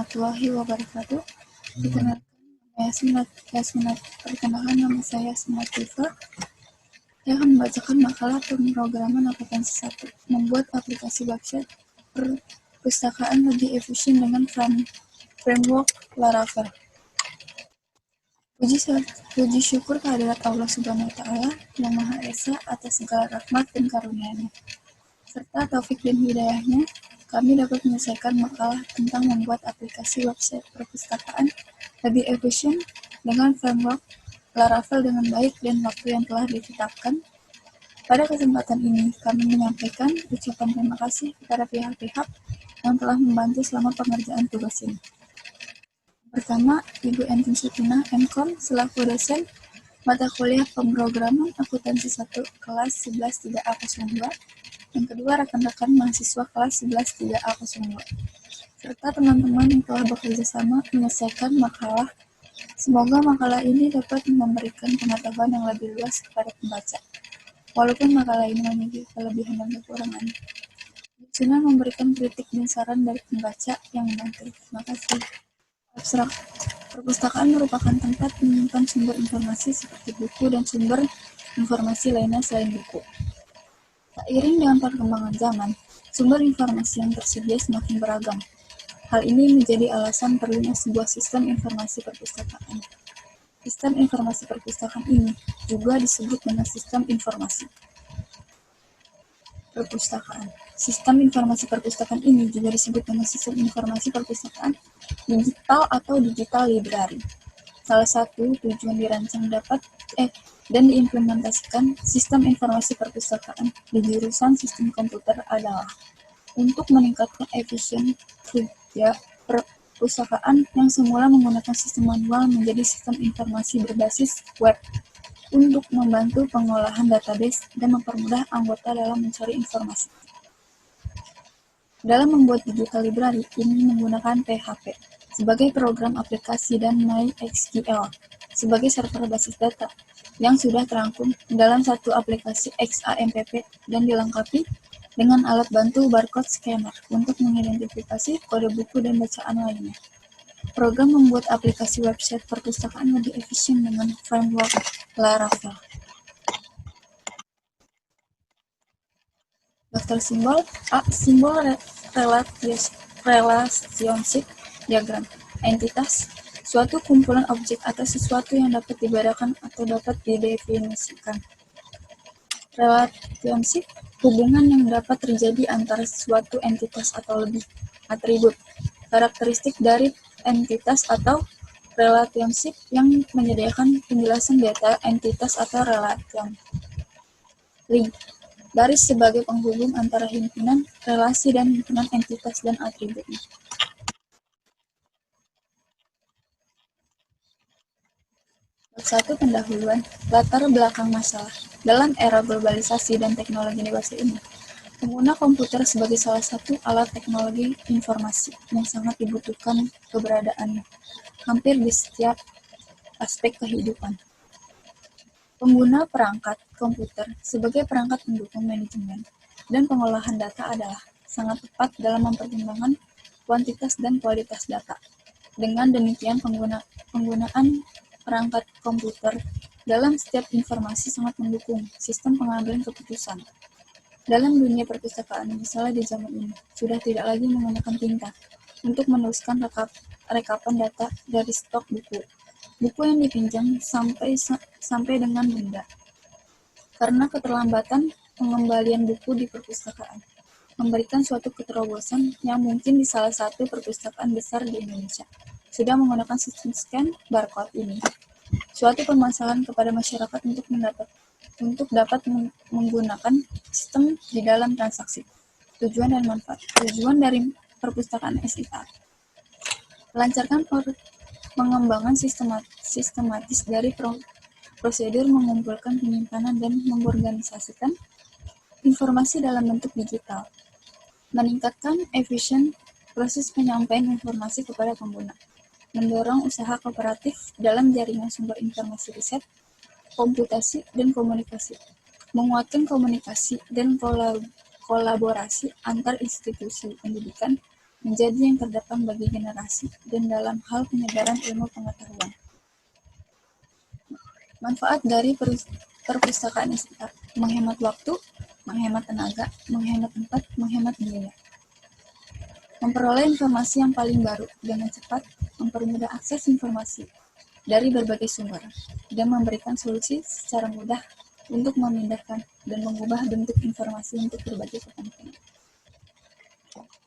warahmatullahi wabarakatuh. Perkenalkan nama saya Asma. Saya akan membacakan makalah pemrograman akuntansi 1, membuat aplikasi website perpustakaan lebih efisien dengan framework Laravel. Puji syukur kehadirat Allah Subhanahu wa Ta'ala yang Maha Esa atas segala rahmat dan karunia-Nya, serta taufik dan hidayahnya, kami dapat menyelesaikan makalah tentang membuat aplikasi website perpustakaan lebih efisien dengan framework Laravel dengan baik dan waktu yang telah ditetapkan. Pada kesempatan ini, kami menyampaikan ucapan terima kasih kepada pihak-pihak yang telah membantu selama pengerjaan tugas ini. Pertama, Ibu Entin Sutina, MKOM, selaku dosen mata kuliah pemrograman akuntansi 1 kelas 11 3A02. Yang kedua, rekan-rekan mahasiswa kelas 11 3A02. Serta teman-teman yang telah bekerja sama menyelesaikan makalah. Semoga makalah ini dapat memberikan pengetahuan yang lebih luas kepada pembaca. Walaupun makalah ini memiliki kelebihan dan kekurangan, Sunan memberikan kritik dan saran dari pembaca yang membantu. Terima kasih. Abstrak. Perpustakaan merupakan tempat menyimpan sumber informasi seperti buku dan sumber informasi lainnya selain buku. Seiring dengan perkembangan zaman, sumber informasi yang tersedia semakin beragam. Hal ini menjadi alasan perlunya sebuah sistem informasi perpustakaan. Sistem informasi perpustakaan ini juga disebut dengan sistem informasi perpustakaan. Sistem informasi perpustakaan ini juga disebut dengan sistem informasi perpustakaan digital atau digital library. Salah satu tujuan dirancang dan diimplementasikan sistem informasi perpustakaan di jurusan sistem komputer adalah untuk meningkatkan efisien kerja perpustakaan yang semula menggunakan sistem manual menjadi sistem informasi berbasis web untuk membantu pengolahan database dan mempermudah anggota dalam mencari informasi. Dalam membuat digital library, ini menggunakan PHP sebagai program aplikasi dan MySQL sebagai server basis data yang sudah terangkum dalam satu aplikasi XAMPP dan dilengkapi dengan alat bantu barcode scanner untuk mengidentifikasi kode buku dan bacaan lainnya. Program membuat aplikasi website perpustakaan lebih efisien dengan framework Laravel. Daftar simbol A. Simbol relationship diagram. Entitas, suatu kumpulan objek atau sesuatu yang dapat dibedakan atau dapat didefinisikan. Relationship, hubungan yang dapat terjadi antara suatu entitas atau lebih. Atribut, karakteristik dari entitas atau relationship yang menyediakan penjelasan data entitas atau relation. Link, baris sebagai penghubung antara himpunan, relasi dan himpunan entitas dan atributnya. Bab 1. Pendahuluan, latar belakang masalah. Dalam era globalisasi dan teknologi dewasa ini, pengguna komputer sebagai salah satu alat teknologi informasi yang sangat dibutuhkan keberadaannya hampir di setiap aspek kehidupan. Pengguna perangkat komputer sebagai perangkat pendukung manajemen dan pengolahan data adalah sangat tepat dalam mempertimbangkan kuantitas dan kualitas data. Dengan demikian, penggunaan perangkat komputer dalam setiap informasi sangat mendukung sistem pengambilan keputusan. Dalam dunia perpustakaan, misalnya di zaman ini, sudah tidak lagi menggunakan tinta untuk menuliskan rekapan data dari stok buku yang dipinjam sampai dengan benda. Karena keterlambatan pengembalian buku di perpustakaan memberikan suatu keterobosan yang mungkin di salah satu perpustakaan besar di Indonesia sudah menggunakan sistem scan barcode ini. Suatu permasalahan kepada masyarakat untuk dapat menggunakan sistem di dalam transaksi. Tujuan dan manfaat. Tujuan dari perpustakaan SIA. Melancarkan pengembangan sistematis dari prosedur mengumpulkan, penyimpanan, dan mengorganisasikan informasi dalam bentuk digital. Meningkatkan efisien proses penyampaian informasi kepada pengguna. Mendorong usaha kooperatif dalam jaringan sumber informasi riset, komputasi, dan komunikasi. Menguatkan komunikasi dan kolaborasi antar institusi pendidikan menjadi yang terdepan bagi generasi dan dalam hal penyebaran ilmu pengetahuan. Manfaat dari perpustakaan istiqlal: menghemat waktu, menghemat tenaga, menghemat tempat, menghemat biaya. Memperoleh informasi yang paling baru dengan cepat, mempermudah akses informasi dari berbagai sumber, dan memberikan solusi secara mudah untuk memindahkan dan mengubah bentuk informasi untuk berbagai kepentingan.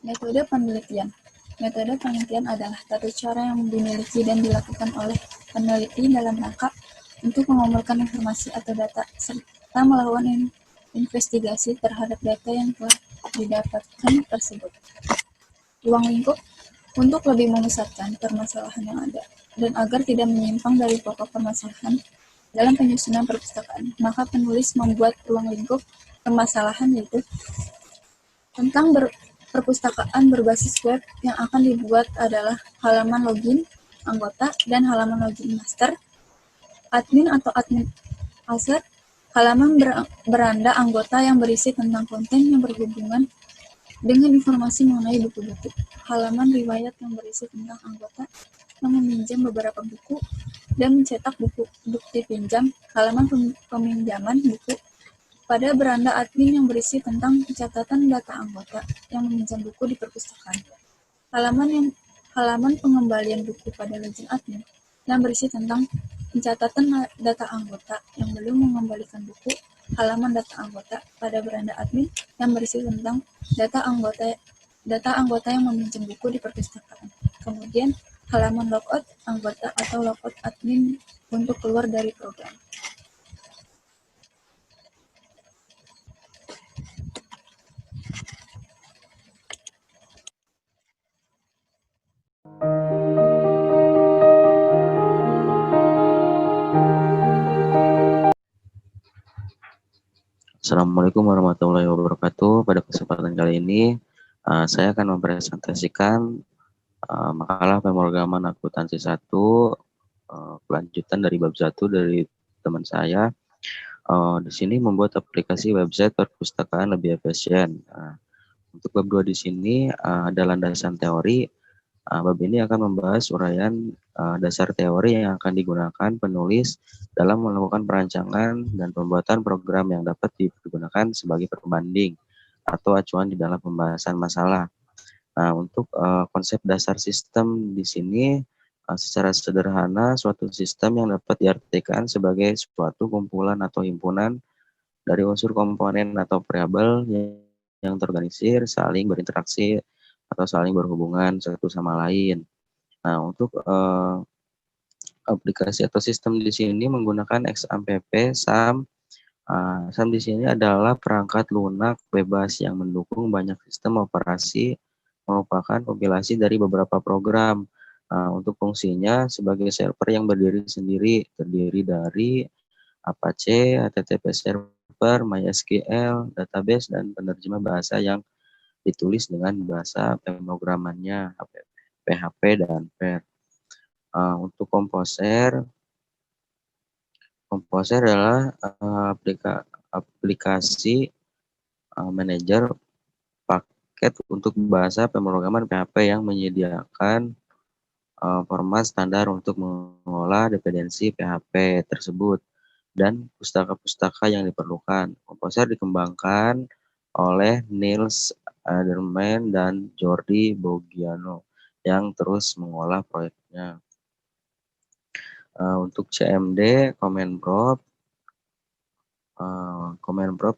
Metode penelitian. Metode penelitian adalah tata cara yang dimiliki dan dilakukan oleh peneliti dalam rangka untuk mengumpulkan informasi atau data serta melakukan investigasi terhadap data yang telah didapatkan tersebut. Ruang lingkup untuk lebih memusatkan permasalahan yang ada dan agar tidak menyimpang dari pokok permasalahan dalam penyusunan perpustakaan, maka penulis membuat ruang lingkup permasalahan yaitu tentang perpustakaan berbasis web yang akan dibuat adalah halaman login anggota dan halaman login master, admin atau admin asset, halaman beranda anggota yang berisi tentang konten yang berhubungan dengan informasi mengenai buku-buku, halaman riwayat yang berisi tentang anggota yang meminjam beberapa buku dan mencetak buku bukti pinjam, halaman peminjaman buku pada beranda admin yang berisi tentang catatan data anggota yang meminjam buku di perpustakaan, halaman pengembalian buku pada legend admin yang berisi tentang pencatatan data anggota yang belum mengembalikan buku, halaman data anggota pada beranda admin yang berisi tentang data anggota yang meminjam buku di perpustakaan. Kemudian halaman logout anggota atau logout admin untuk keluar dari program. Assalamualaikum warahmatullahi wabarakatuh. Pada kesempatan kali ini, saya akan mempresentasikan makalah pemrograman akuntansi 1, kelanjutan dari bab 1 dari teman saya. Di sini membuat aplikasi website perpustakaan lebih efisien. Untuk bab 2 di sini ada landasan teori. Bab ini akan membahas uraian dasar teori yang akan digunakan penulis dalam melakukan perancangan dan pembuatan program yang dapat digunakan sebagai pembanding atau acuan di dalam pembahasan masalah. Nah, untuk konsep dasar sistem di sini secara sederhana suatu sistem yang dapat diartikan sebagai suatu kumpulan atau himpunan dari unsur komponen atau variabel yang terorganisir, saling berinteraksi atau saling berhubungan satu sama lain. Nah, untuk aplikasi atau sistem di sini menggunakan XAMPP, SAM. SAM di sini adalah perangkat lunak bebas yang mendukung banyak sistem operasi, merupakan kompilasi dari beberapa program. Untuk fungsinya sebagai server yang berdiri sendiri, terdiri dari Apache, HTTP server, MySQL, database, dan penerjemah bahasa yang ditulis dengan bahasa pemrogramannya, PHP dan PHP. Untuk komposer adalah aplikasi manajer paket untuk bahasa pemrograman PHP yang menyediakan format standar untuk mengolah dependensi PHP tersebut dan pustaka-pustaka yang diperlukan. Komposer dikembangkan oleh Niels Aderman dan Jordi Boggiano yang terus mengolah proyeknya. Untuk CMD, Command Prompt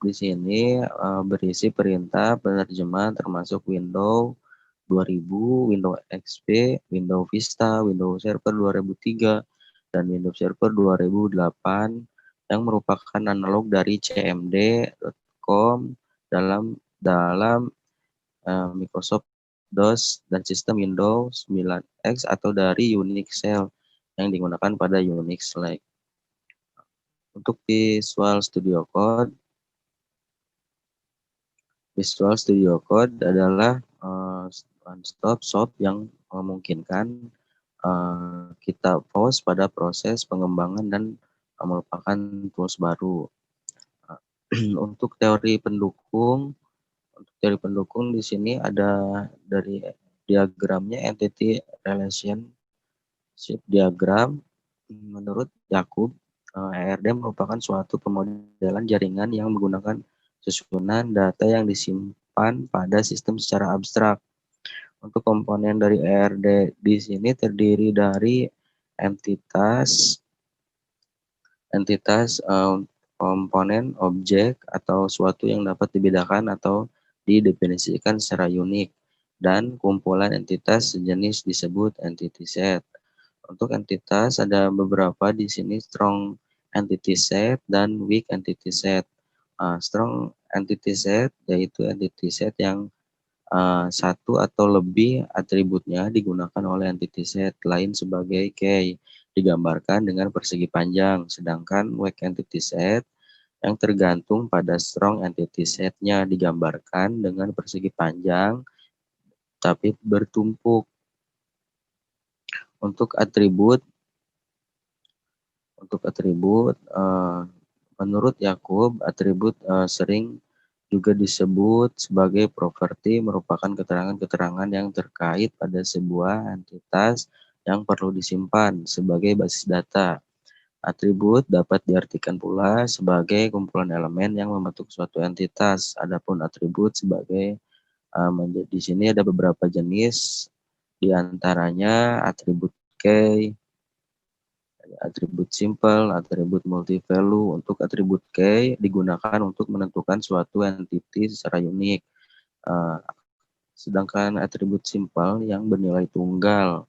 di sini berisi perintah penerjemahan termasuk Windows 2000, Windows XP, Windows Vista, Windows Server 2003, dan Windows Server 2008 yang merupakan analog dari cmd.com dalam Microsoft DOS dan sistem Windows 9X atau dari Unix Shell yang digunakan pada Unix Like. Untuk Visual Studio Code adalah one-stop shop yang memungkinkan kita pause pada proses pengembangan dan merupakan tools baru. Untuk teori pendukung di sini ada dari diagramnya entity relationship diagram. Menurut Yakub, ERD merupakan suatu pemodelan jaringan yang menggunakan susunan data yang disimpan pada sistem secara abstrak. Untuk komponen dari ERD di sini terdiri dari entitas, komponen, objek, atau suatu yang dapat dibedakan atau didefinisikan secara unik, dan kumpulan entitas sejenis disebut entity set. Untuk entitas ada beberapa di sini, strong entity set dan weak entity set. Strong entity set yaitu entity set yang satu atau lebih atributnya digunakan oleh entity set lain sebagai key, digambarkan dengan persegi panjang, sedangkan weak entity set yang tergantung pada strong entity set-nya digambarkan dengan persegi panjang tapi bertumpuk. Untuk atribut, menurut Yakub, atribut sering juga disebut sebagai properti, merupakan keterangan-keterangan yang terkait pada sebuah entitas yang perlu disimpan sebagai basis data. Atribut dapat diartikan pula sebagai kumpulan elemen yang membentuk suatu entitas. Adapun atribut sebagai di sini ada beberapa jenis, di antaranya atribut key, atribut simple, atribut multi-value. Untuk atribut key digunakan untuk menentukan suatu entity secara unik. Sedangkan atribut simple yang bernilai tunggal.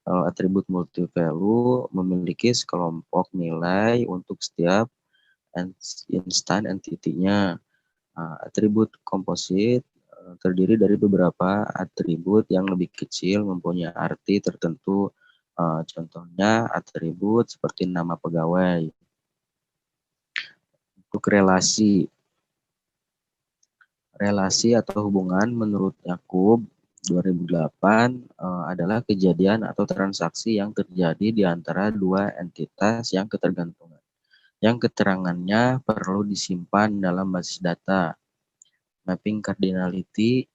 Kalau atribut multi-value memiliki sekelompok nilai untuk setiap instan entity-nya. Atribut komposit terdiri dari beberapa atribut yang lebih kecil mempunyai arti tertentu. Contohnya atribut seperti nama pegawai. Untuk relasi atau hubungan menurut Yakub 2008 adalah kejadian atau transaksi yang terjadi di antara dua entitas yang ketergantungan, yang keterangannya perlu disimpan dalam basis data. Mapping cardinality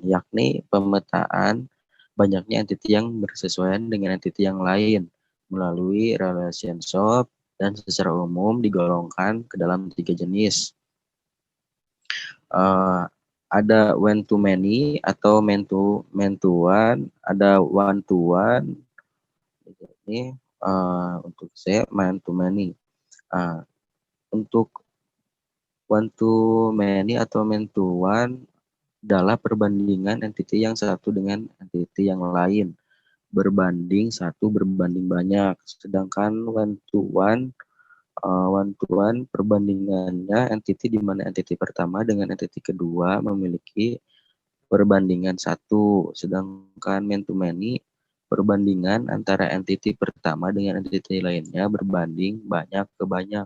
yakni pemetaan banyaknya entity yang bersesuaian dengan entity yang lain melalui relationship dan secara umum digolongkan ke dalam 3 jenis. Ada one to many atau man to one, ada one to one. Ini untuk saya man to many. Untuk one to many atau man to one adalah perbandingan entity yang satu dengan entity yang lain, berbanding satu berbanding banyak. Sedangkan one to one perbandingannya entity di mana entity pertama dengan entity kedua memiliki perbandingan satu, sedangkan man to many perbandingan antara entity pertama dengan entity lainnya berbanding banyak ke banyak.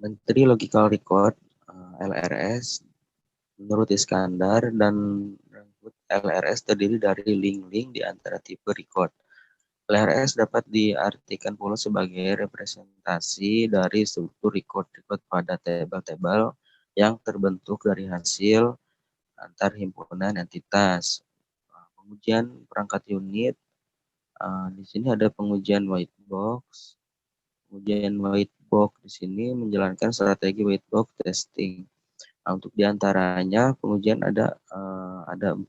Menteri Logical Record LRS menurut Iskandar dan LRS terdiri dari link-link di antara tipe record. LRS dapat diartikan pula sebagai representasi dari struktur record pada tabel-tabel yang terbentuk dari hasil antar himpunan entitas. Pengujian perangkat unit, di sini ada pengujian white box. Pengujian white box di sini menjalankan strategi white box testing. Untuk diantaranya pengujian ada 4.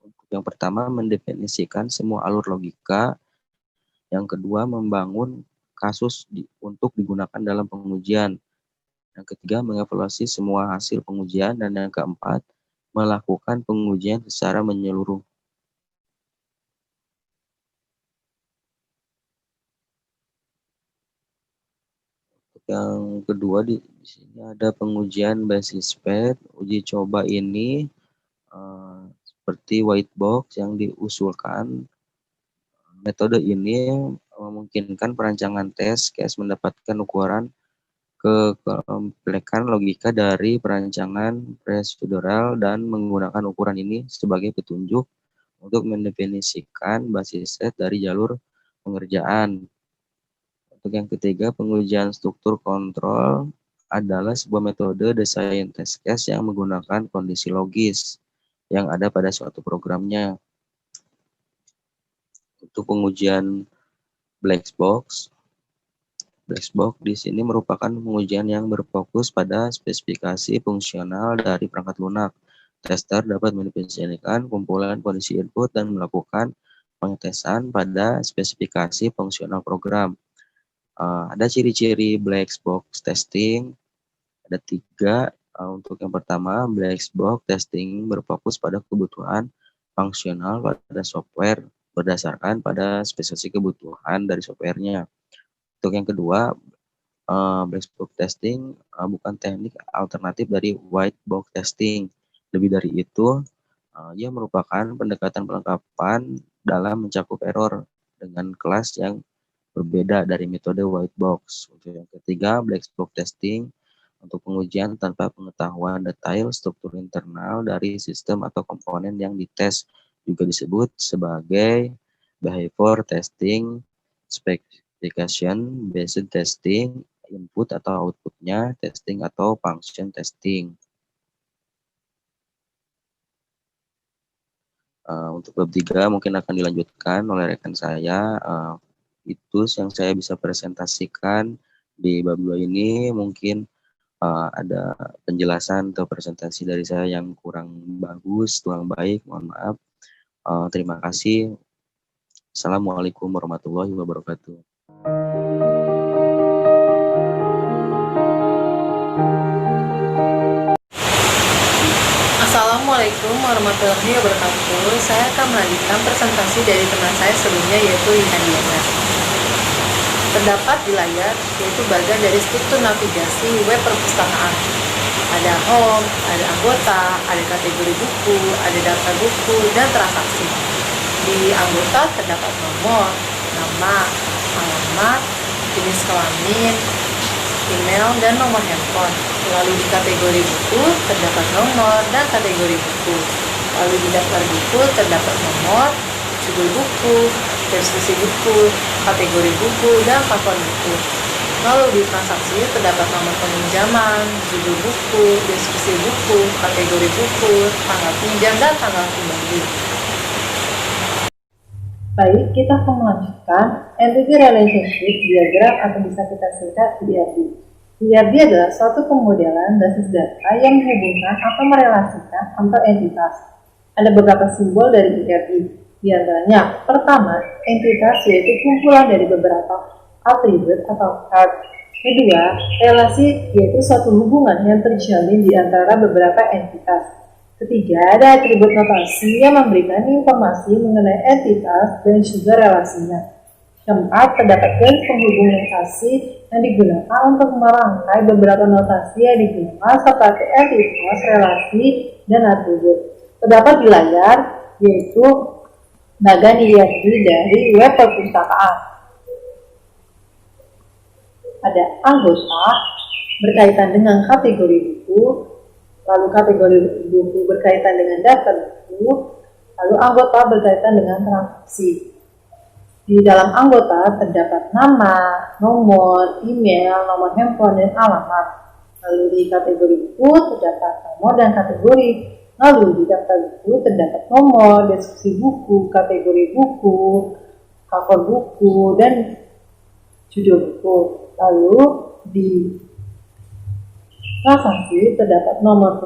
Untuk yang pertama mendefinisikan semua alur logika. Yang kedua membangun kasus untuk digunakan dalam pengujian. Yang ketiga mengevaluasi semua hasil pengujian. Dan yang keempat melakukan pengujian secara menyeluruh. Yang kedua di sini ada pengujian basis path. Uji coba ini seperti white box yang diusulkan. Metode ini memungkinkan perancangan tes case mendapatkan ukuran kekomplekan logika dari perancangan prosedural dan menggunakan ukuran ini sebagai petunjuk untuk mendefinisikan basis set dari jalur pengerjaan. Untuk yang ketiga, pengujian struktur kontrol adalah sebuah metode desain test case yang menggunakan kondisi logis yang ada pada suatu programnya. Untuk pengujian black box di sini merupakan pengujian yang berfokus pada spesifikasi fungsional dari perangkat lunak. Tester dapat mendefinisikan kumpulan kondisi input dan melakukan pengetesan pada spesifikasi fungsional program. Ada ciri-ciri black box testing, ada 3. Untuk yang pertama, black box testing berfokus pada kebutuhan fungsional pada software berdasarkan pada spesifikasi kebutuhan dari softwarenya. Untuk yang kedua, black box testing bukan teknik alternatif dari white box testing. Lebih dari itu, ia merupakan pendekatan pelengkapan dalam mencakup error dengan kelas yang berbeda dari metode white box. Untuk yang ketiga, black box testing untuk pengujian tanpa pengetahuan detail struktur internal dari sistem atau komponen yang dites, juga disebut sebagai behavior testing, specification based testing, input atau outputnya testing, atau function testing. Untuk bab 3 mungkin akan dilanjutkan oleh rekan saya. Itu yang saya bisa presentasikan di bab 2 ini. Mungkin ada penjelasan atau presentasi dari saya yang kurang bagus, kurang baik, mohon maaf. Terima kasih. Assalamualaikum warahmatullahi wabarakatuh. Assalamualaikum warahmatullahi wabarakatuh. Saya akan melanjutkan presentasi dari teman saya sebelumnya, yaitu Lihan Diana. Terdapat di layar yaitu bagian dari struktur navigasi web perpustakaan. Ada home, ada anggota, ada kategori buku, ada daftar buku, dan transaksi. Di anggota terdapat nomor, nama, alamat, jenis kelamin, email, dan nomor handphone. Lalu di kategori buku terdapat nomor dan kategori buku. Lalu di daftar buku terdapat nomor, judul buku, deskripsi buku, kategori buku, dan paket buku. Lalu di transaksi terdapat nomor peminjaman, judul buku, deskripsi buku, kategori buku, tanggal pinjam, dan tanggal kembali. Baik, kita akan melanjutkan Entity Relationship Diagram atau bisa kita singkat ERD. ERD adalah suatu pemodelan basis data yang menghubungkan atau merelasikan antar entitas. Ada beberapa simbol dari ERD. Di antaranya, pertama, entitas yaitu kumpulan dari beberapa atribut atau card. Kedua, relasi yaitu suatu hubungan yang terjalin di antara beberapa entitas. Ketiga, ada atribut notasi yang memberikan informasi mengenai entitas dan juga relasinya. Keempat, terdapat garis penghubung notasi yang digunakan untuk merangkai beberapa notasi yang digunakan seperti entitas, relasi, dan atribut. Terdapat di layar, yaitu bagian ERD dari web perpustakaan. Ada anggota berkaitan dengan kategori buku, lalu kategori buku berkaitan dengan daftar buku, lalu anggota berkaitan dengan transaksi. Di dalam anggota terdapat nama, nomor, email, nomor handphone, dan alamat. Lalu di kategori buku terdapat nomor dan kategori. Lalu di daftar buku terdapat nomor, deskripsi buku, kategori buku, cover buku, dan judul buku. Lalu di transaksi terdapat nomor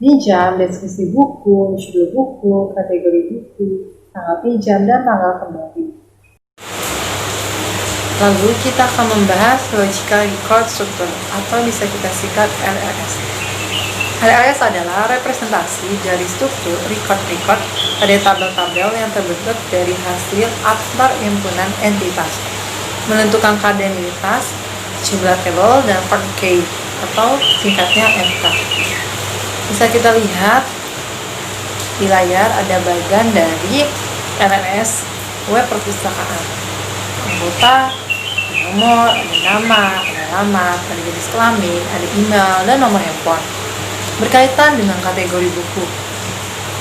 pinjam, deskripsi buku, judul buku, kategori buku, tanggal pinjam, dan tanggal kembali. Lalu kita akan membahas Logical Record Structure atau bisa kita singkat LRS. LRS adalah representasi dari struktur record pada tabel-tabel yang terbentuk dari hasil antar himpunan entitas, menentukan kardinalitas, jumlah tabel, dan part key atau singkatnya FK. Bisa kita lihat di layar ada bagian dari LRS web perpustakaan. Anggota, nomor, ada nama, ada alamat, ada jenis kelamin, ada email, dan nomor handphone. Berkaitan dengan kategori buku,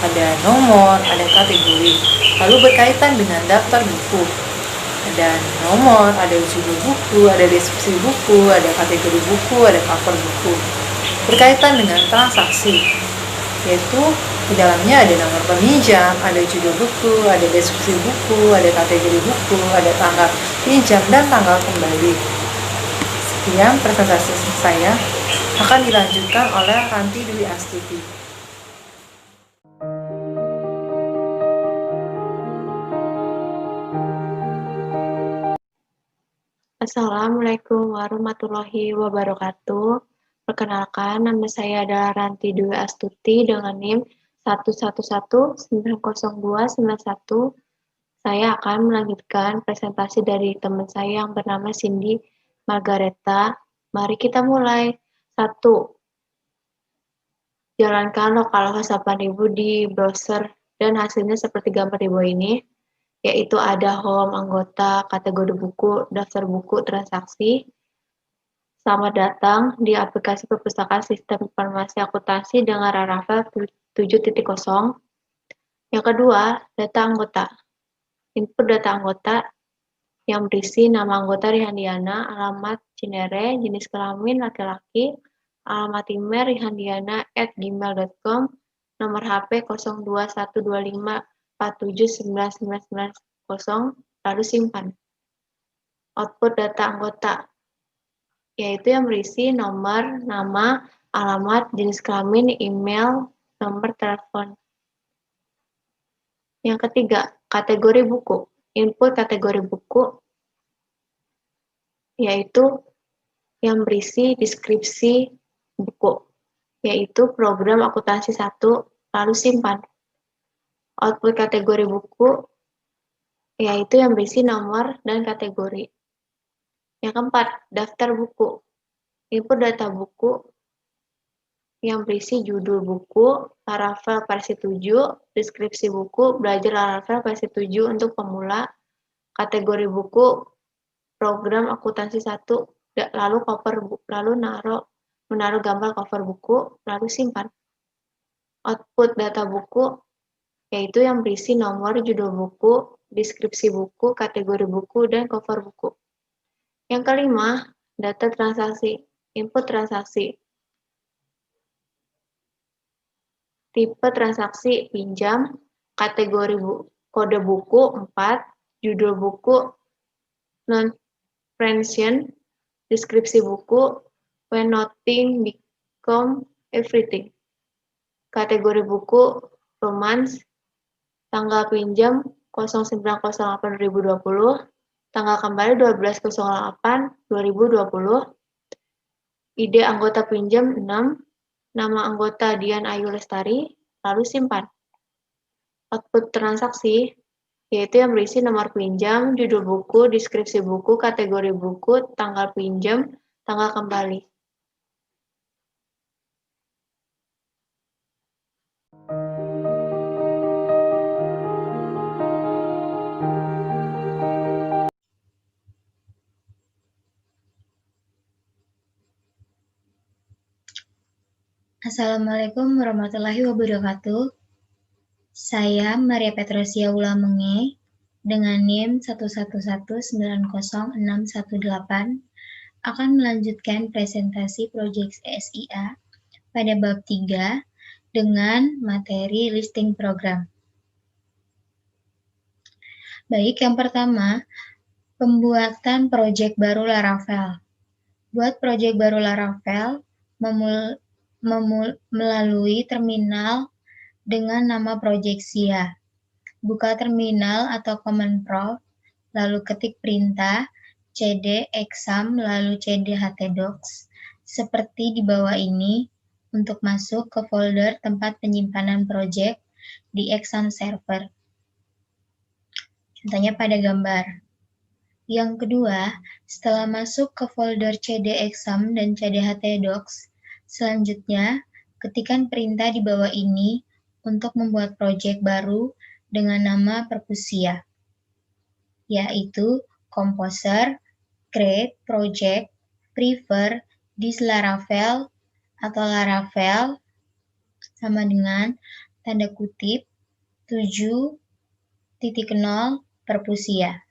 ada nomor, ada kategori. Lalu berkaitan dengan daftar buku, Ada nomor, ada judul buku, ada deskripsi buku, ada kategori buku, ada cover buku. Berkaitan dengan transaksi, yaitu di dalamnya ada nomor peminjam, ada judul buku, ada deskripsi buku, ada kategori buku, ada tanggal pinjam dan tanggal kembali. Sekian presentasi saya, akan dilanjutkan oleh Ranti Dwi Astuti. Assalamualaikum warahmatullahi wabarakatuh. Perkenalkan, nama saya adalah Ranti Dwi Astuti dengan NIM 111902991. Saya akan melanjutkan presentasi dari teman saya yang bernama Cindy Margareta. Mari kita mulai. 1. Jalankan lokalhost 8000 di browser dan hasilnya seperti gambar di bawah ini, yaitu ada home, anggota, kategori buku, daftar buku, transaksi. Selamat datang di aplikasi perpustakaan sistem informasi akuntansi dengan Laravel 7.0. Yang kedua, data anggota. Input data anggota yang berisi nama anggota Rihandiana, alamat Cinere, jenis kelamin laki-laki, alamat email rihandiana@gmail.com, nomor HP 021254799990, lalu simpan. Output data anggota, yaitu yang berisi nomor, nama, alamat, jenis kelamin, email, nomor telepon. Yang ketiga, kategori buku. Input kategori buku, yaitu yang berisi deskripsi buku, yaitu program akuntansi 1, lalu simpan. Output kategori buku, yaitu yang berisi nomor dan kategori. Yang keempat, daftar buku. Input data buku yang berisi judul buku, Laravel versi 7, deskripsi buku, belajar Laravel versi 7 untuk pemula, kategori buku, program akuntansi 1, lalu menaruh gambar cover buku, lalu simpan. Output data buku, yaitu yang berisi nomor, judul buku, deskripsi buku, kategori buku, dan cover buku. Yang kelima, data transaksi. Input transaksi. Tipe transaksi pinjam, kategori kode buku 4, judul buku non-pension, deskripsi buku when nothing become everything. Kategori buku romance, tanggal pinjam 09.08.2020, tanggal kembali 12.08.2020, ID anggota pinjam 6, nama anggota Dian Ayu Lestari, lalu simpan. Output transaksi, yaitu yang berisi nomor pinjam, judul buku, deskripsi buku, kategori buku, tanggal pinjam, tanggal kembali. Assalamualaikum warahmatullahi wabarakatuh. Saya Maria Petrosia Ulamenge dengan NIM 111906118 akan melanjutkan presentasi proyek SIA pada bab 3 dengan materi listing program. Baik, yang pertama, pembuatan proyek baru Laravel. Buat proyek baru Laravel melalui terminal dengan nama proyek SIA. Buka terminal atau command prompt, lalu ketik perintah cd exam lalu cd htdocs seperti di bawah ini untuk masuk ke folder tempat penyimpanan proyek di exam server. Contohnya pada gambar. Yang kedua, setelah masuk ke folder cd exam dan cd htdocs, selanjutnya, ketikkan perintah di bawah ini untuk membuat proyek baru dengan nama Perpusia, yaitu Composer, Create Project, Prefer, This Laravel, atau Laravel, sama dengan tanda kutip 7.0 Perpusia.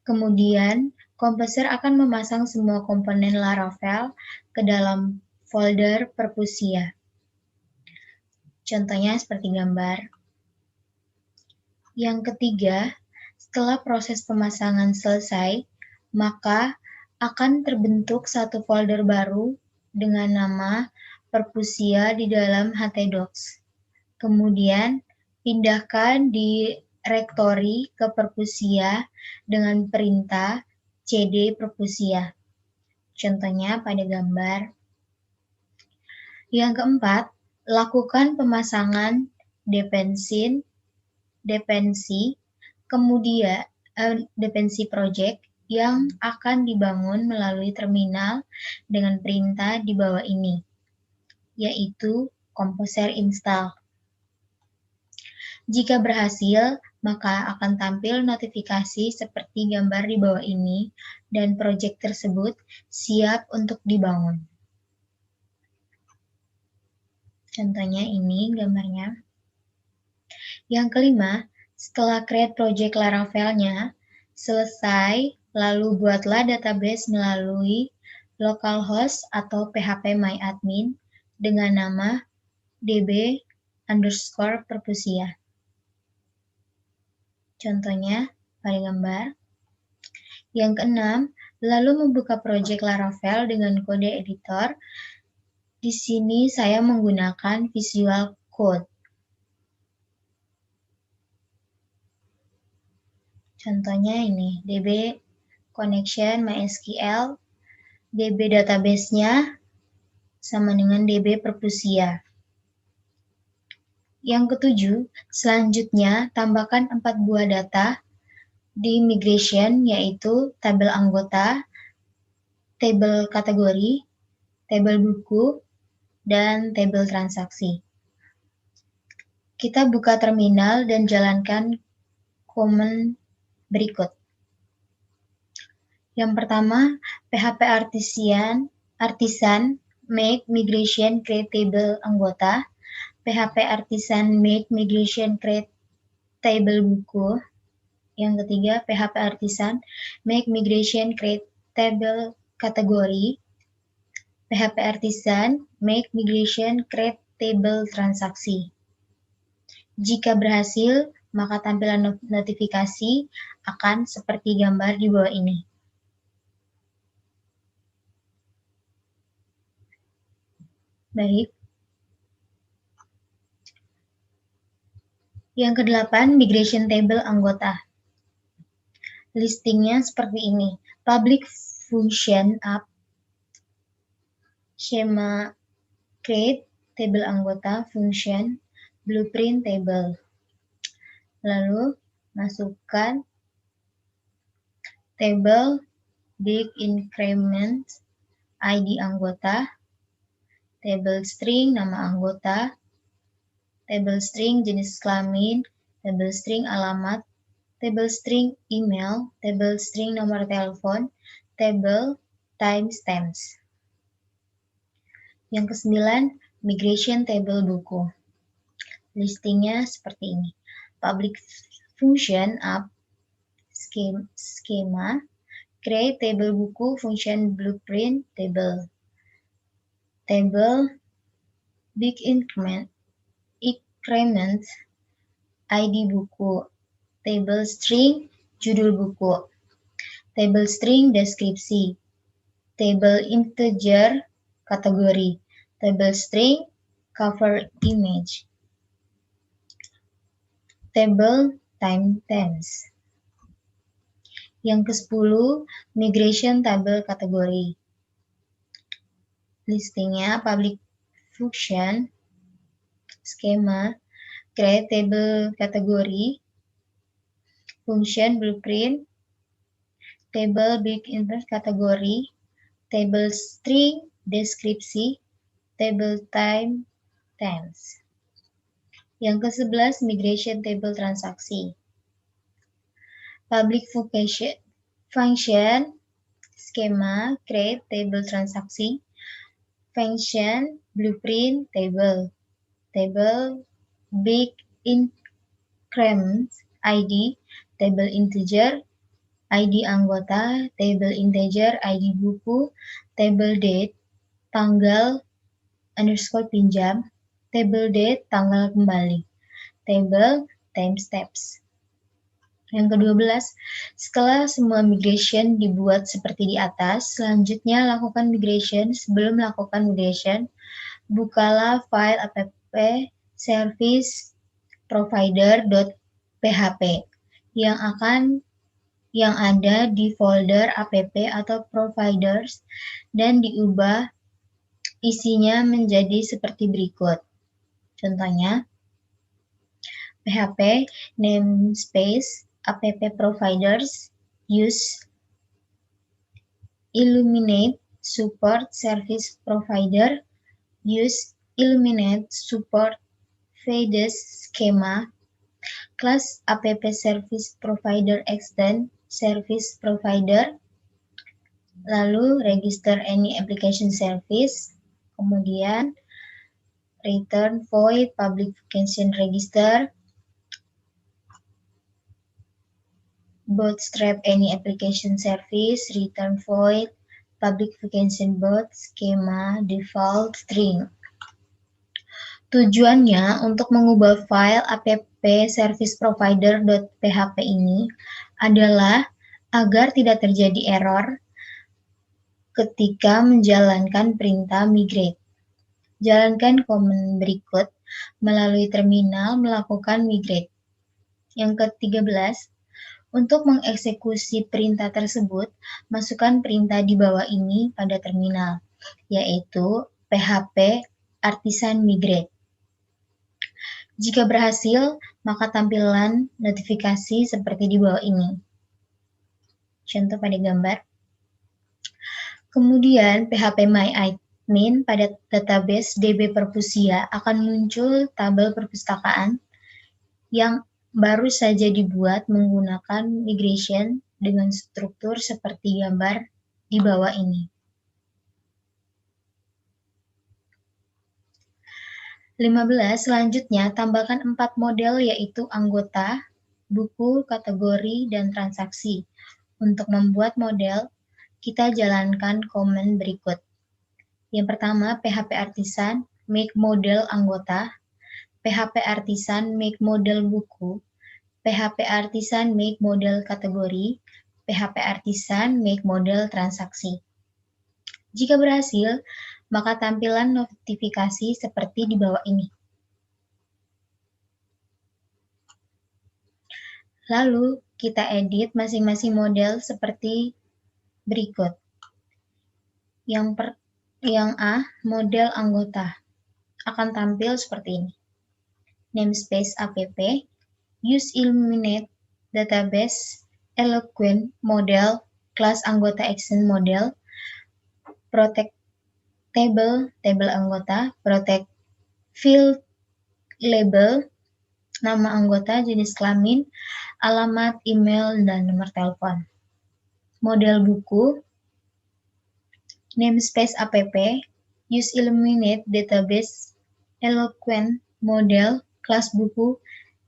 Kemudian, komposer akan memasang semua komponen Laravel ke dalam folder Perpusia. Contohnya seperti gambar. Yang ketiga, setelah proses pemasangan selesai, maka akan terbentuk satu folder baru dengan nama Perpusia di dalam htdocs. Kemudian, pindahkan direktori ke Perpusia dengan perintah cd Perpusia. Contohnya pada gambar. Yang keempat, lakukan pemasangan depensi, kemudian depensi project yang akan dibangun melalui terminal dengan perintah di bawah ini, yaitu composer install. Jika berhasil, maka akan tampil notifikasi seperti gambar di bawah ini dan proyek tersebut siap untuk dibangun. Contohnya ini gambarnya. Yang kelima, setelah create project Laravel-nya selesai, lalu buatlah database melalui localhost atau phpMyAdmin dengan nama db_perpusia. Contohnya pada gambar. Yang keenam, lalu membuka project Laravel dengan kode editor. Di sini saya menggunakan Visual Code. Contohnya ini, DB connection MySQL, DB database-nya sama dengan DB Perpusia. Yang ketujuh, selanjutnya tambahkan 4 buah data di migration, yaitu tabel anggota, tabel kategori, tabel buku, dan tabel transaksi. Kita buka terminal dan jalankan command berikut. Yang pertama, php artisan make migration create table anggota, php artisan make migration create table buku. Yang ketiga, php artisan make migration create table kategori, php artisan make migration create table transaksi. Jika berhasil, maka tampilan notifikasi akan seperti gambar di bawah ini. Baik. Yang kedelapan, migration table anggota. Listingnya seperti ini. Public function app, schema create, table anggota, function, blueprint table. Lalu masukkan table, big increment, ID anggota, table string nama anggota, table string jenis kelamin, table string alamat, table string email, table string nomor telepon, table timestamps. Yang kesembilan, migration table buku. Listingnya seperti ini. Public function app, schema, create table buku, function blueprint table. Table, big increment, ID buku, table string, judul buku, table string, deskripsi, table integer, kategori, table string, cover image, table timestamps. Yang ke-10, migration table kategori. Listingnya public function, schema, create table kategori, function blueprint, table big inverse kategori, table string deskripsi, table timestamps. Yang ke-11, migration table transaksi. Public function, schema, create table transaksi, function blueprint table, table big increment ID, table integer, ID anggota, table integer, ID buku, table date, tanggal underscore pinjam, table date, tanggal kembali, table timestamps. Yang ke-12, setelah semua migration dibuat seperti di atas, selanjutnya lakukan migration. Sebelum melakukan migration, bukalah file app service provider.php yang ada di folder app atau providers dan diubah isinya menjadi seperti berikut. Contohnya, PHP namespace app providers use illuminate support service provider use illuminate support FADES schema class app service provider extend service provider, lalu register any application service, kemudian return void public vacation register, bootstrap any application service, return void public vacation boot schema default string. Tujuannya untuk mengubah file app service provider.php ini adalah agar tidak terjadi error ketika menjalankan perintah migrate. Jalankan command berikut melalui terminal melakukan migrate. Yang ke-13, untuk mengeksekusi perintah tersebut, masukkan perintah di bawah ini pada terminal, yaitu php artisan migrate. Jika berhasil, maka tampilan notifikasi seperti di bawah ini. Contoh pada gambar. Kemudian PHP MyAdmin pada database DB Perpusia akan muncul tabel perpustakaan yang baru saja dibuat menggunakan migration dengan struktur seperti gambar di bawah ini. 15. Selanjutnya, tambahkan 4 model yaitu anggota, buku, kategori, dan transaksi. Untuk membuat model, kita jalankan command berikut. Yang pertama, PHP Artisan, make model anggota, PHP Artisan, make model buku, PHP Artisan, make model kategori, PHP Artisan, make model transaksi. Jika berhasil, maka tampilan notifikasi seperti di bawah ini. Lalu, kita edit masing-masing model seperti berikut. Yang A, model anggota, akan tampil seperti ini. Namespace app, use illuminate database, eloquent model, kelas anggota action model, protect table anggota, protect field label, nama anggota, jenis kelamin, alamat, email, dan nomor telepon. Model buku, namespace app, use illuminate database, eloquent model, kelas buku,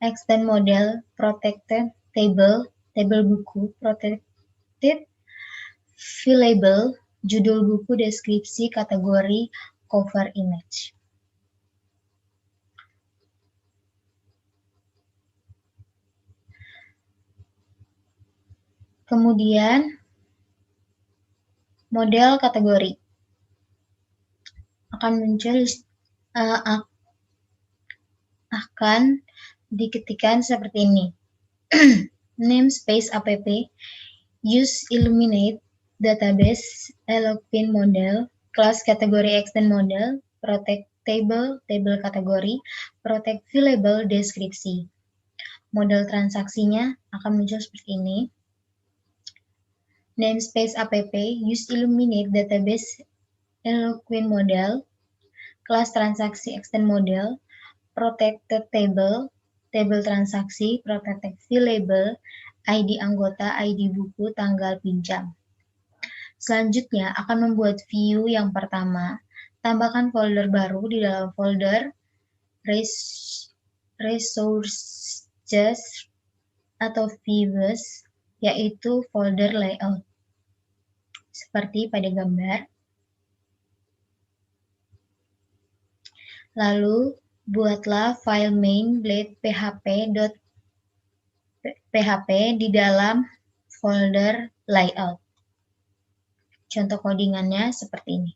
extend model, protected table buku, protected field label, judul buku, deskripsi, kategori, cover image. Kemudian, model kategori akan muncul akan diketikkan seperti ini. Namespace app, use illuminate database, eloquent model, kelas kategori extend model, protect table kategori, protect field label, deskripsi. Model transaksinya akan muncul seperti ini. Namespace app, use illuminate database, eloquent model, kelas transaksi extend model, protected table transaksi, protected field label, ID anggota, ID buku, tanggal pinjam. Selanjutnya akan membuat view yang pertama. Tambahkan folder baru di dalam folder resources atau views yaitu folder layout. Seperti pada gambar. Lalu, buatlah file main.php di dalam folder layout. Contoh codingannya seperti ini.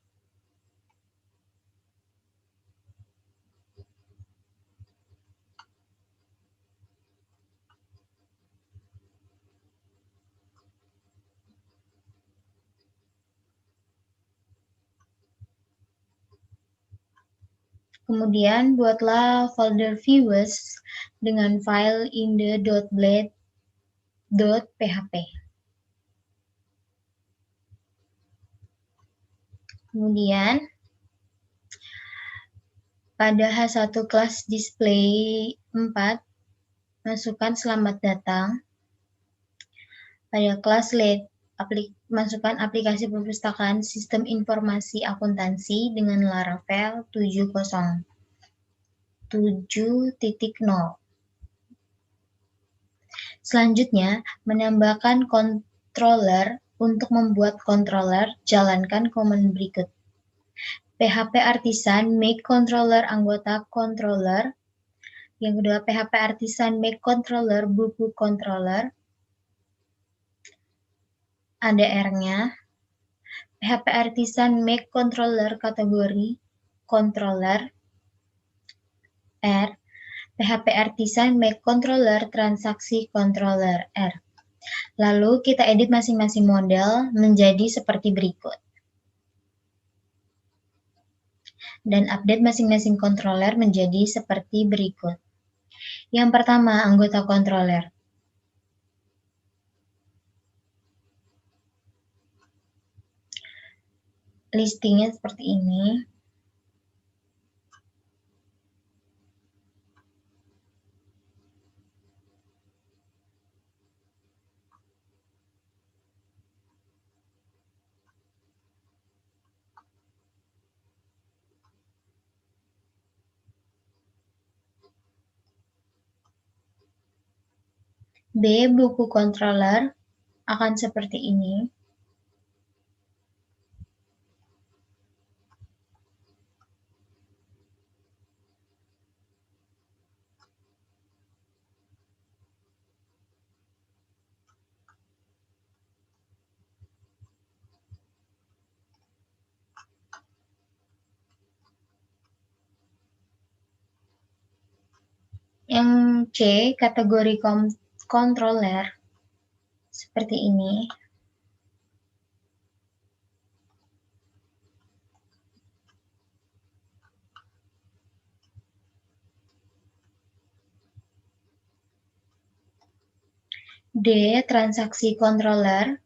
Kemudian buatlah folder views dengan file inde.blade.php. Kemudian pada H1 kelas display 4, masukkan selamat datang. Pada kelas lead, masukkan aplikasi perpustakaan sistem informasi akuntansi dengan Laravel 7.0. Selanjutnya, menambahkan controller. Untuk membuat controller, jalankan command berikut. PHP Artisan make controller anggota controller. Yang kedua, PHP Artisan make controller buku controller. Ada R-nya. PHP Artisan make controller kategori controller. R. PHP Artisan make controller transaksi controller. R. Lalu kita edit masing-masing model menjadi seperti berikut. Dan update masing-masing controller menjadi seperti berikut. Yang pertama, anggota controller. Listingnya seperti ini. B. Buku controller akan seperti ini. Yang C, kategori controller seperti ini. D, transaksi controller.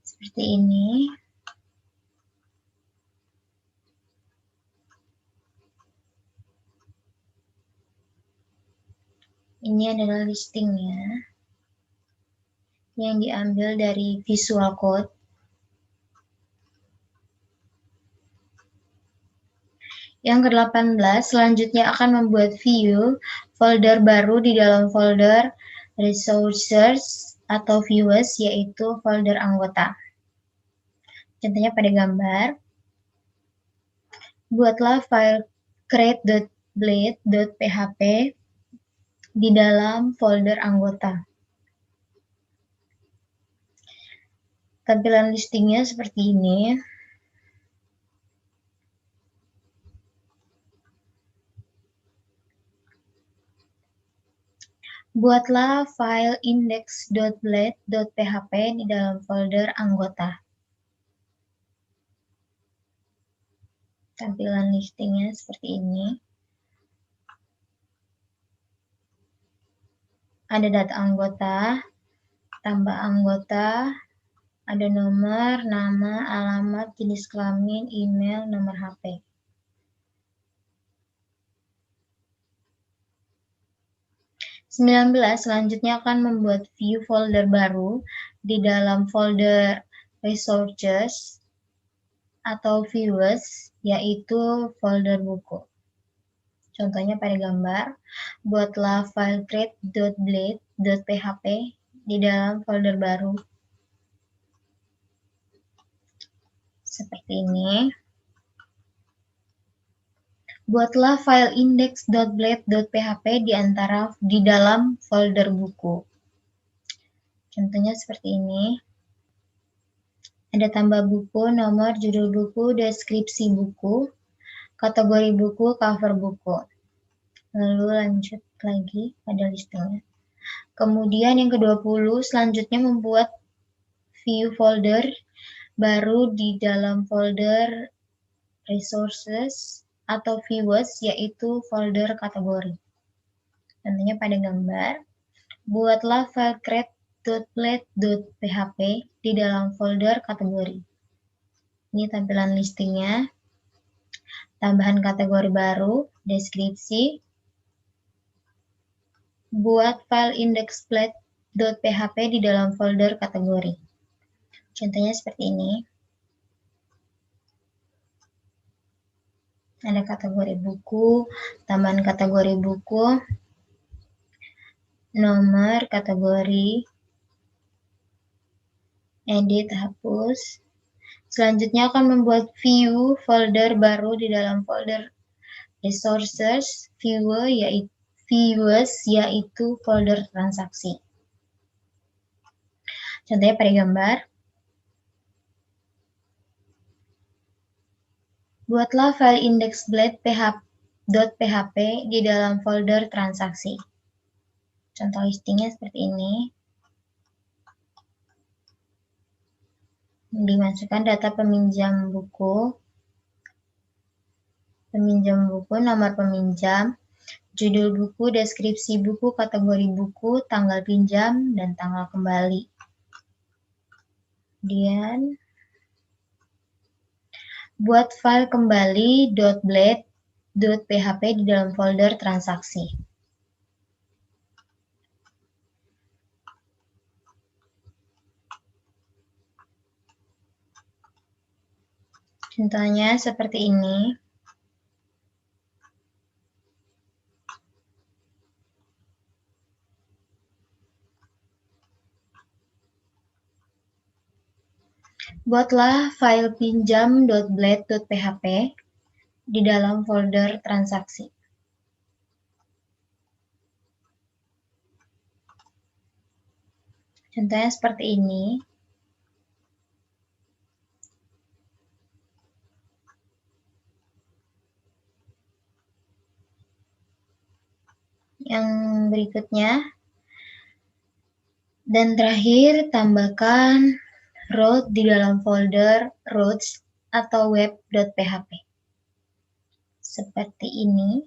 Seperti ini. Ini adalah listingnya yang diambil dari Visual Code. Yang ke-18, selanjutnya akan membuat view folder baru di dalam folder resources atau views, yaitu folder anggota. Contohnya pada gambar. Buatlah file create.blade.php di dalam folder anggota. Tampilan listingnya seperti ini. Buatlah file index.blade.php di dalam folder anggota. Tampilan listingnya seperti ini. Ada data anggota, tambah anggota, ada nomor, nama, alamat, jenis kelamin, email, nomor HP. Selanjutnya akan membuat view folder baru di dalam folder resources atau views, yaitu folder buku. Contohnya pada gambar, buatlah file create.blade.php di dalam folder baru. Seperti ini. Buatlah file index.blade.php di dalam folder buku. Contohnya seperti ini. Ada tambah buku, nomor, judul buku, deskripsi buku, kategori buku, cover buku. Lalu lanjut lagi pada listingnya. Kemudian yang ke-20, selanjutnya membuat view folder baru di dalam folder resources atau views, yaitu folder kategori. Contohnya pada gambar, buatlah file create.blade.php di dalam folder kategori. Ini tampilan listingnya. Tambahan kategori baru, deskripsi. Buat file index.blade.php di dalam folder kategori. Contohnya seperti ini. Ada kategori buku, tambahan kategori buku, nomor, kategori, edit, hapus. Selanjutnya akan membuat view folder baru di dalam folder resources, viewers, yaitu folder transaksi. Contohnya pada gambar. Buatlah file index.blade.php di dalam folder transaksi. Contoh listingnya seperti ini. Dimasukkan data peminjam buku, nomor peminjam, judul buku, deskripsi buku, kategori buku, tanggal pinjam, dan tanggal kembali. Kemudian buat file kembali .blade.php di dalam folder transaksi. Contohnya seperti ini. Buatlah file pinjam.blade.php di dalam folder transaksi. Contohnya seperti ini. Yang berikutnya. Dan terakhir, tambahkan root di dalam folder routes atau web.php. Seperti ini.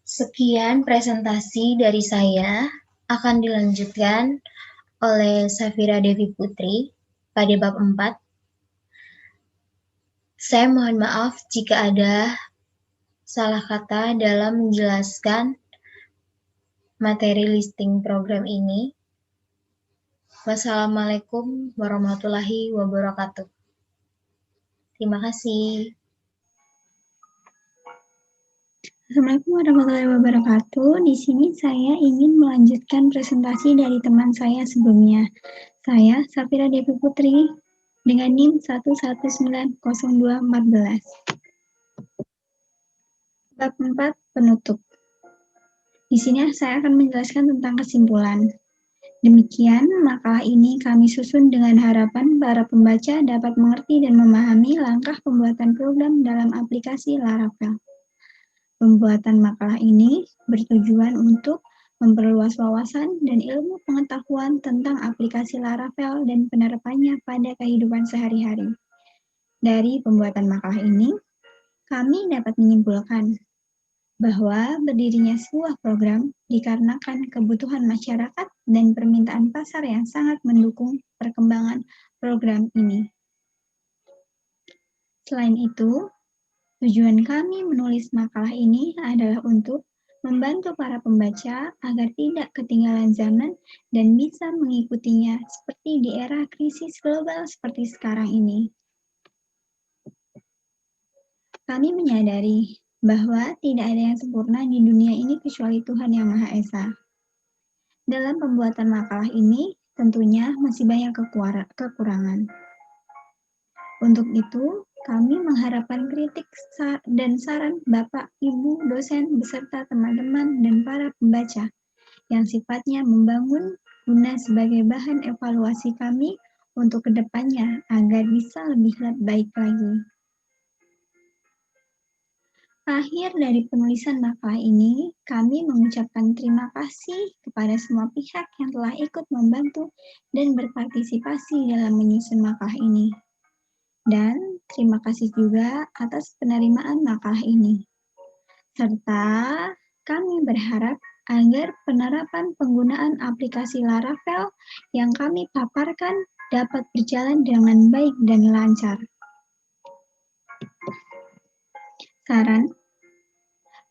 Sekian presentasi dari saya, akan dilanjutkan oleh Safira Devi Putri pada bab 4. Saya mohon maaf jika ada salah kata dalam menjelaskan materi listing program ini. Wassalamualaikum warahmatullahi wabarakatuh. Terima kasih. Assalamualaikum warahmatullahi wabarakatuh. Di sini saya ingin melanjutkan presentasi dari teman saya sebelumnya. Saya Safira Devi Putri dengan NIM 1190214. Bab 4 penutup. Di sini saya akan menjelaskan tentang kesimpulan. Demikian, makalah ini kami susun dengan harapan para pembaca dapat mengerti dan memahami langkah pembuatan program dalam aplikasi Laravel. Pembuatan makalah ini bertujuan untuk memperluas wawasan dan ilmu pengetahuan tentang aplikasi Laravel dan penerapannya pada kehidupan sehari-hari. Dari pembuatan makalah ini, kami dapat menyimpulkan bahwa berdirinya sebuah program dikarenakan kebutuhan masyarakat dan permintaan pasar yang sangat mendukung perkembangan program ini. Selain itu, tujuan kami menulis makalah ini adalah untuk membantu para pembaca agar tidak ketinggalan zaman dan bisa mengikutinya seperti di era krisis global seperti sekarang ini. Kami menyadari bahwa tidak ada yang sempurna di dunia ini kecuali Tuhan Yang Maha Esa. Dalam pembuatan makalah ini, tentunya masih banyak kekurangan. Untuk itu, kami mengharapkan kritik dan saran Bapak, Ibu, dosen, beserta teman-teman dan para pembaca yang sifatnya membangun guna sebagai bahan evaluasi kami untuk kedepannya agar bisa lebih baik lagi. Akhir dari penulisan makalah ini, kami mengucapkan terima kasih kepada semua pihak yang telah ikut membantu dan berpartisipasi dalam menyusun makalah ini. Dan terima kasih juga atas penerimaan makalah ini. Serta kami berharap agar penerapan penggunaan aplikasi Laravel yang kami paparkan dapat berjalan dengan baik dan lancar. Saran,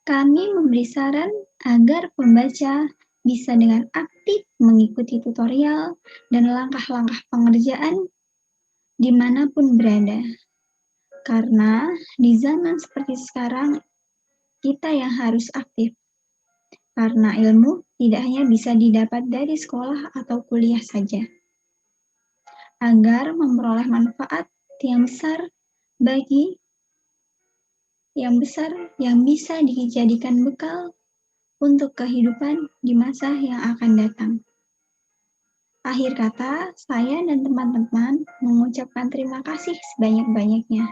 kami memberi saran agar pembaca bisa dengan aktif mengikuti tutorial dan langkah-langkah pengerjaan dimanapun berada. Karena di zaman seperti sekarang, kita yang harus aktif. Karena ilmu tidak hanya bisa didapat dari sekolah atau kuliah saja. Agar memperoleh manfaat yang besar yang bisa dijadikan bekal untuk kehidupan di masa yang akan datang. Akhir kata, saya dan teman-teman mengucapkan terima kasih sebanyak-banyaknya.